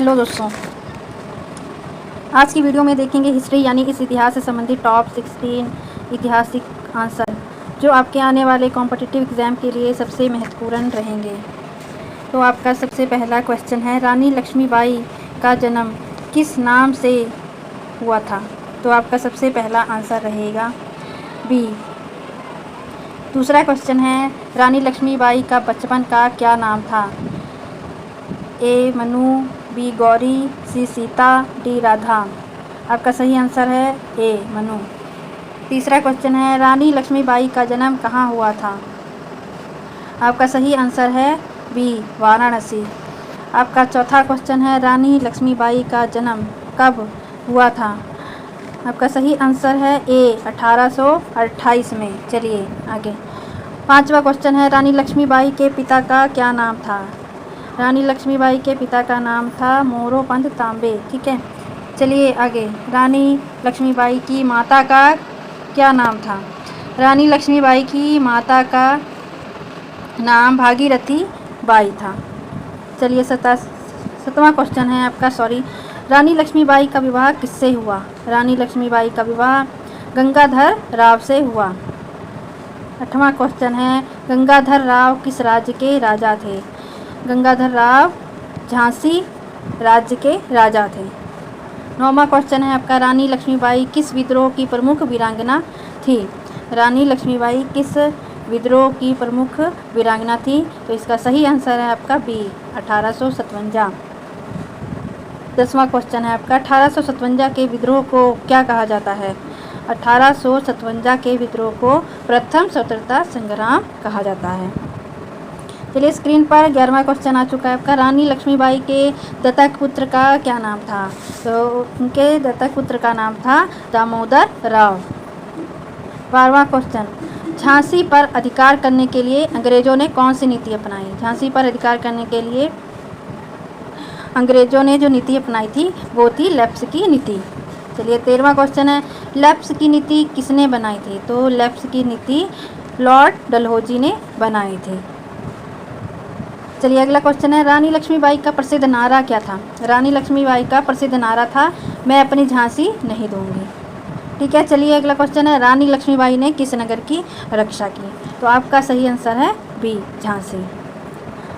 Hello दोस्तों, आज की वीडियो में देखेंगे हिस्ट्री यानी इस इतिहास से संबंधित टॉप 16 ऐतिहासिक आंसर जो आपके आने वाले कॉम्पिटिटिव एग्ज़ाम के लिए सबसे महत्वपूर्ण रहेंगे। तो आपका सबसे पहला क्वेश्चन है, रानी लक्ष्मीबाई का जन्म किस नाम से हुआ था? तो आपका सबसे पहला आंसर रहेगा बी। दूसरा क्वेश्चन है, रानी लक्ष्मीबाई का बचपन का क्या नाम था? ए मनु, बी गौरी, सी सीता, डी राधा। आपका सही आंसर है ए मनु। तीसरा क्वेश्चन है, रानी लक्ष्मीबाई का जन्म कहाँ हुआ था? आपका सही आंसर है बी वाराणसी। आपका चौथा क्वेश्चन है, रानी लक्ष्मीबाई का जन्म कब हुआ था? आपका सही आंसर है ए 1828 में। चलिए आगे। पांचवा क्वेश्चन है, रानी लक्ष्मीबाई के पिता का क्या नाम था? रानी लक्ष्मीबाई के पिता का नाम था मोरोपंत तांबे। ठीक है, चलिए आगे। रानी लक्ष्मीबाई की माता का क्या नाम था? रानी लक्ष्मीबाई की माता का नाम भागीरथी बाई था। चलिए सातवां क्वेश्चन है आपका, रानी लक्ष्मीबाई का विवाह किससे हुआ? रानी लक्ष्मीबाई का विवाह गंगाधर राव से हुआ। आठवां क्वेश्चन है, गंगाधर राव किस राज्य के राजा थे? गंगाधर राव झांसी राज्य के राजा थे। नौवां क्वेश्चन है आपका, रानी लक्ष्मीबाई किस विद्रोह की प्रमुख वीरांगना थी? रानी लक्ष्मीबाई किस विद्रोह की प्रमुख वीरांगना थी? तो इसका सही आंसर है आपका बी 1857। 10वां क्वेश्चन है आपका, 1857 के विद्रोह को क्या कहा जाता है? 1857 के विद्रोह को प्रथम स्वतंत्रता संग्राम कहा जाता है। चलिए स्क्रीन पर 11वां क्वेश्चन आ चुका है आपका, रानी लक्ष्मीबाई के दत्तक पुत्र का क्या नाम था? तो उनके दत्तक पुत्र का नाम था दामोदर राव। 12वां क्वेश्चन, झांसी पर अधिकार करने के लिए अंग्रेजों ने कौन सी नीति अपनाई? झांसी पर अधिकार करने के लिए अंग्रेजों ने जो नीति अपनाई थी वो थी लेप्स की नीति। चलिए 13वां क्वेश्चन है, लेप्स की नीति किसने बनाई थी? तो लेप्स की नीति लॉर्ड डलहौजी ने बनाई थी। चलिए अगला क्वेश्चन है, रानी लक्ष्मीबाई का प्रसिद्ध नारा क्या था? रानी लक्ष्मीबाई का प्रसिद्ध नारा था, मैं अपनी झांसी नहीं दूंगी। ठीक है, चलिए अगला क्वेश्चन है, रानी लक्ष्मीबाई ने किस नगर की रक्षा की? तो आपका सही आंसर है बी झांसी।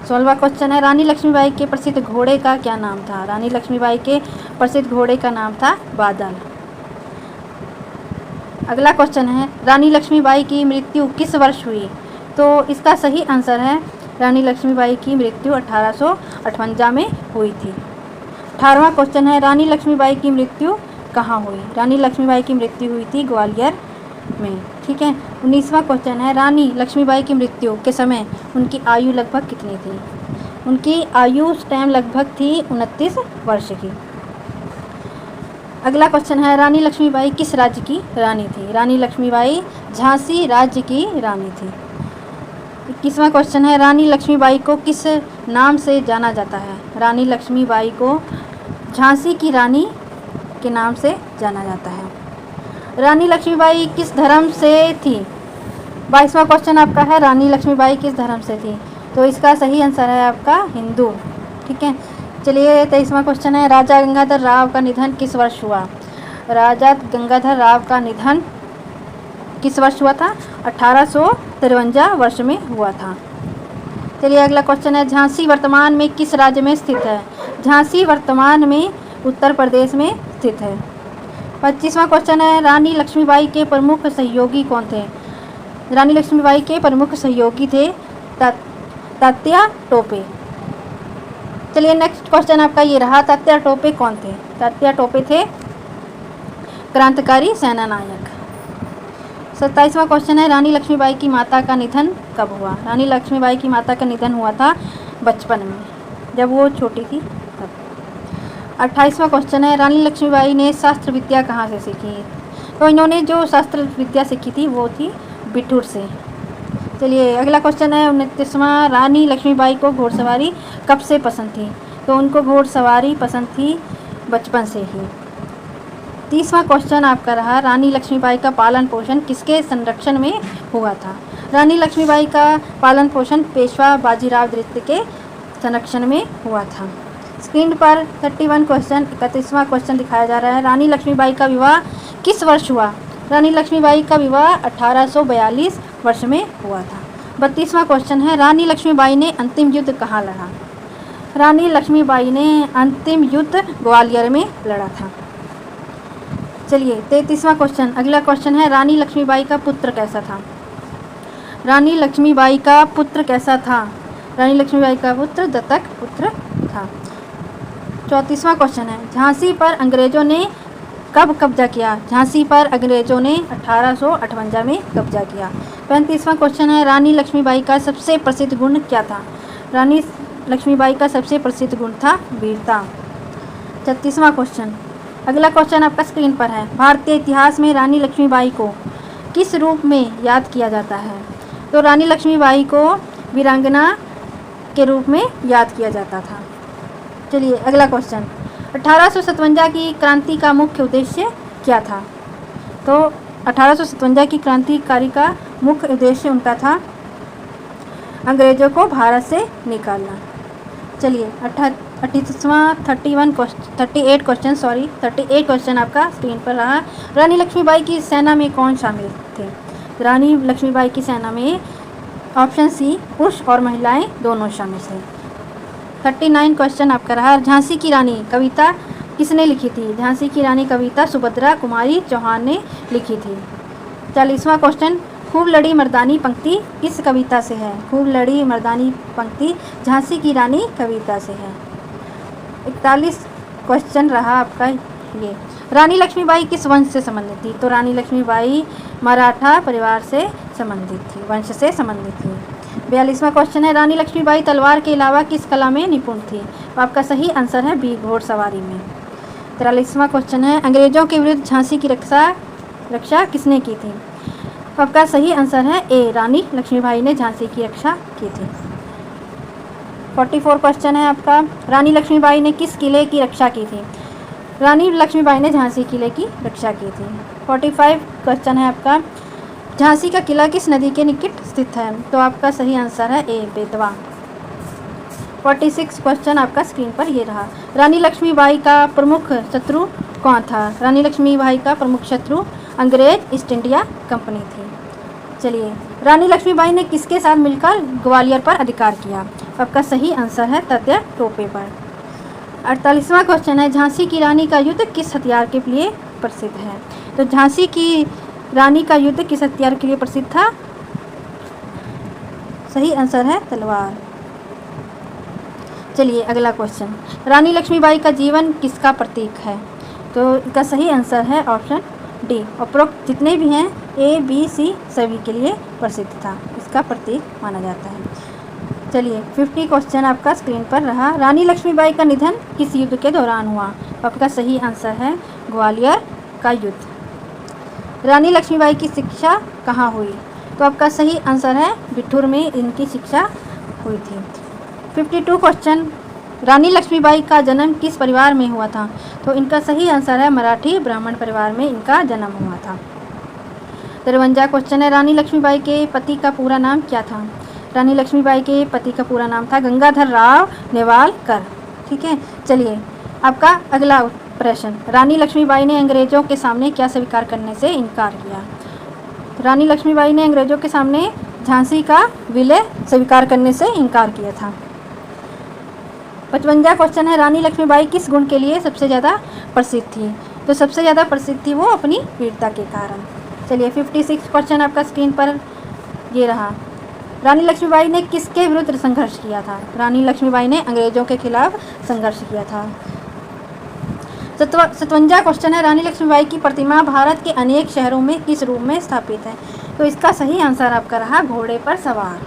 16वां क्वेश्चन है, रानी लक्ष्मीबाई के प्रसिद्ध घोड़े का क्या नाम था? रानी लक्ष्मीबाई के प्रसिद्ध घोड़े का नाम था बादल। अगला क्वेश्चन है, रानी लक्ष्मीबाई की मृत्यु किस वर्ष हुई? तो इसका सही आंसर है, रानी लक्ष्मीबाई की मृत्यु 1858 में हुई थी। 18वां क्वेश्चन है, रानी लक्ष्मीबाई की मृत्यु कहाँ हुई? रानी लक्ष्मीबाई की मृत्यु हुई थी ग्वालियर में। ठीक है, 19वां क्वेश्चन है, रानी लक्ष्मीबाई की मृत्यु के समय उनकी आयु लगभग कितनी थी? उनकी आयु उस टाइम लगभग थी 29 वर्ष की। अगला क्वेश्चन है, रानी लक्ष्मीबाई किस राज्य की रानी थी? रानी लक्ष्मीबाई झांसी राज्य की रानी थी। 21वां क्वेश्चन है, रानी लक्ष्मीबाई को किस नाम से जाना जाता है? रानी लक्ष्मीबाई को झांसी की रानी के नाम से जाना जाता है। रानी लक्ष्मीबाई किस धर्म से थी? 22वां क्वेश्चन आपका है, रानी लक्ष्मीबाई किस धर्म से थी? तो इसका सही आंसर है आपका हिंदू। ठीक है, चलिए 23वां क्वेश्चन है, राजा गंगाधर राव का निधन किस वर्ष हुआ? राजा गंगाधर राव का निधन किस वर्ष हुआ था? 1853 वर्ष में हुआ था। चलिए अगला क्वेश्चन है, झांसी वर्तमान में किस राज्य में स्थित है? झांसी वर्तमान में उत्तर प्रदेश में स्थित है। 25वां क्वेश्चन है, रानी लक्ष्मीबाई के प्रमुख सहयोगी कौन थे? रानी लक्ष्मीबाई के प्रमुख सहयोगी थे तात्या टोपे। चलिए नेक्स्ट क्वेश्चन आपका ये रहा, तात्या टोपे कौन थे? तात्या टोपे थे क्रांतिकारी सेना नायक। 27वां क्वेश्चन है, रानी लक्ष्मीबाई की माता का निधन कब हुआ? रानी लक्ष्मीबाई की माता का निधन हुआ था बचपन में, जब वो छोटी थी तब। 28वां क्वेश्चन है, रानी लक्ष्मीबाई ने शास्त्र विद्या कहाँ से सीखी? तो इन्होंने जो शास्त्र विद्या सीखी थी वो थी बिठूर से। चलिए अगला क्वेश्चन है 29वां, रानी लक्ष्मीबाई को घोड़सवारी कब से पसंद थी? तो उनको घोड़सवारी पसंद थी बचपन से ही। 30वां क्वेश्चन आपका रहा, रानी लक्ष्मीबाई का पालन पोषण किसके संरक्षण में हुआ था? रानी लक्ष्मीबाई का पालन पोषण पेशवा बाजीराव द्वितीय के संरक्षण में हुआ था। स्क्रीन पर 31 क्वेश्चन 31वां क्वेश्चन दिखाया जा रहा है। रानी लक्ष्मीबाई का विवाह किस वर्ष हुआ? रानी लक्ष्मीबाई का विवाह 1842 वर्ष में हुआ था। 32वां क्वेश्चन है, रानी लक्ष्मीबाई ने अंतिम युद्ध कहाँ लड़ा? रानी लक्ष्मीबाई ने अंतिम युद्ध ग्वालियर में लड़ा था। चलिए 33वां क्वेश्चन, अगला क्वेश्चन है, रानी लक्ष्मीबाई का पुत्र कैसा था? रानी लक्ष्मीबाई का पुत्र कैसा था? रानी लक्ष्मीबाई का पुत्र दत्तक पुत्र था। 34वां क्वेश्चन है, झांसी पर अंग्रेजों ने कब कब्जा किया? झांसी पर अंग्रेजों ने 1858 में कब्जा किया। 35वां क्वेश्चन है, रानी लक्ष्मीबाई का सबसे प्रसिद्ध गुण क्या था? रानी लक्ष्मीबाई का सबसे प्रसिद्ध गुण था वीरता। 36वां क्वेश्चन, अगला क्वेश्चन आपका स्क्रीन पर है, भारतीय इतिहास में रानी लक्ष्मीबाई को किस रूप में याद किया जाता है? तो रानी लक्ष्मीबाई को वीरांगना के रूप में याद किया जाता था। चलिए अगला क्वेश्चन, 1857 की क्रांति का मुख्य उद्देश्य क्या था? तो 1857 की क्रांतिकारी का मुख्य उद्देश्य उनका था अंग्रेजों को भारत से निकालना। चलिए 38 क्वेश्चन आपका स्क्रीन पर रहा। रानी लक्ष्मीबाई की सेना में कौन शामिल थे? रानी लक्ष्मीबाई की सेना में ऑप्शन सी पुरुष और महिलाएं दोनों शामिल थे। 39 क्वेश्चन आपका रहा, झांसी की रानी कविता किसने लिखी थी? झांसी की रानी कविता सुभद्रा कुमारी चौहान ने लिखी थी। 40वां क्वेश्चन, खूब लड़ी मर्दानी पंक्ति किस कविता से है? खूब लड़ी मर्दानी पंक्ति झांसी की रानी कविता से है। 41 क्वेश्चन रहा आपका ये, रानी लक्ष्मीबाई किस वंश से संबंधित थी? तो रानी लक्ष्मीबाई मराठा परिवार से संबंधित थी, वंश से संबंधित थी। 42वां क्वेश्चन है, रानी लक्ष्मीबाई तलवार के अलावा किस कला में निपुण थी? तो आपका सही आंसर है बी घोड़सवारी में। 43वां क्वेश्चन है, अंग्रेजों के विरुद्ध झांसी की रक्षा किसने की थी? तो आपका सही आंसर है ए, रानी लक्ष्मीबाई ने झांसी की रक्षा की थी। 44 क्वेश्चन है आपका, रानी लक्ष्मीबाई ने किस किले की रक्षा की थी? रानी लक्ष्मीबाई ने झांसी किले की रक्षा की थी। 45 क्वेश्चन है आपका, झांसी का किला किस नदी के निकट स्थित है? तो आपका सही आंसर है ए, बेतवा। 46 क्वेश्चन आपका स्क्रीन पर ये रहा, रानी लक्ष्मीबाई का प्रमुख शत्रु कौन था? रानी लक्ष्मीबाई का प्रमुख शत्रु अंग्रेज ईस्ट इंडिया कंपनी थी। चलिए, रानी लक्ष्मीबाई ने किसके साथ मिलकर ग्वालियर पर अधिकार किया? आपका सही आंसर है तात्या टोपे पर। 48वां क्वेश्चन है, झांसी की रानी का युद्ध किस हथियार के लिए प्रसिद्ध है? तो झांसी की रानी का युद्ध किस हथियार के लिए प्रसिद्ध था? सही आंसर है तलवार। चलिए अगला क्वेश्चन, रानी लक्ष्मीबाई का जीवन किसका प्रतीक है? तो इसका सही आंसर है ऑप्शन डी, उपरोक्त जितने भी हैं ए बी सी सभी के लिए प्रसिद्ध था, इसका प्रतीक माना जाता है। चलिए 50 क्वेश्चन आपका स्क्रीन पर रहा, रानी लक्ष्मीबाई का निधन किस युद्ध के दौरान हुआ? आपका सही आंसर है ग्वालियर का युद्ध। रानी लक्ष्मीबाई की शिक्षा कहाँ हुई? तो आपका सही आंसर है बिठूर में इनकी शिक्षा हुई थी। 52 क्वेश्चन, रानी लक्ष्मीबाई का जन्म किस परिवार में हुआ था? तो इनका सही आंसर है मराठी ब्राह्मण परिवार में इनका जन्म हुआ था। 53 क्वेश्चन है, रानी लक्ष्मीबाई के पति का पूरा नाम क्या था? रानी लक्ष्मीबाई के पति का पूरा नाम था गंगाधर राव नेवालकर। ठीक है, चलिए आपका अगला प्रश्न, रानी लक्ष्मीबाई ने अंग्रेजों के सामने क्या स्वीकार करने से इनकार किया? रानी लक्ष्मीबाई ने अंग्रेजों के सामने झांसी का विलय स्वीकार करने से इनकार किया था। 55 क्वेश्चन है, रानी लक्ष्मीबाई किस गुण के लिए सबसे ज़्यादा प्रसिद्ध थी? तो सबसे ज़्यादा प्रसिद्ध थी वो अपनी वीरता के कारण। चलिए 56 क्वेश्चन आपका स्क्रीन पर ये रहा, रानी लक्ष्मीबाई ने किसके विरुद्ध संघर्ष किया था? रानी लक्ष्मीबाई ने अंग्रेजों के खिलाफ संघर्ष किया था। 57 क्वेश्चन है, रानी लक्ष्मीबाई की प्रतिमा भारत के अनेक शहरों में किस रूप में स्थापित है? तो इसका सही आंसर आपका रहा घोड़े पर सवार।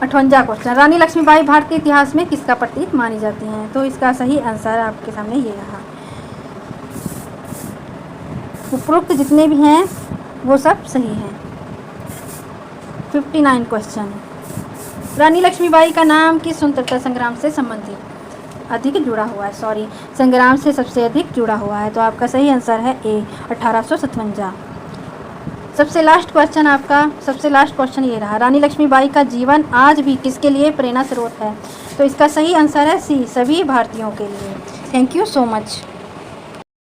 58 क्वेश्चन, रानी लक्ष्मीबाई भारतीय इतिहास में किसका प्रतीक मानी जाती हैं? तो इसका सही आंसर आपके सामने ये रहा। उपरोक्त जितने भी हैं वो सब सही हैं। 59 क्वेश्चन, रानी लक्ष्मीबाई का नाम किस स्वतंत्रता संग्राम से संबंधित अधिक जुड़ा हुआ है? संग्राम से सबसे अधिक जुड़ा हुआ है। तो आपका सही आंसर है ए 1857। सबसे लास्ट क्वेश्चन ये रहा, रानी लक्ष्मीबाई का जीवन आज भी किसके लिए प्रेरणा स्रोत है? तो इसका सही आंसर है सी, सभी भारतीयों के लिए। Thank you so much.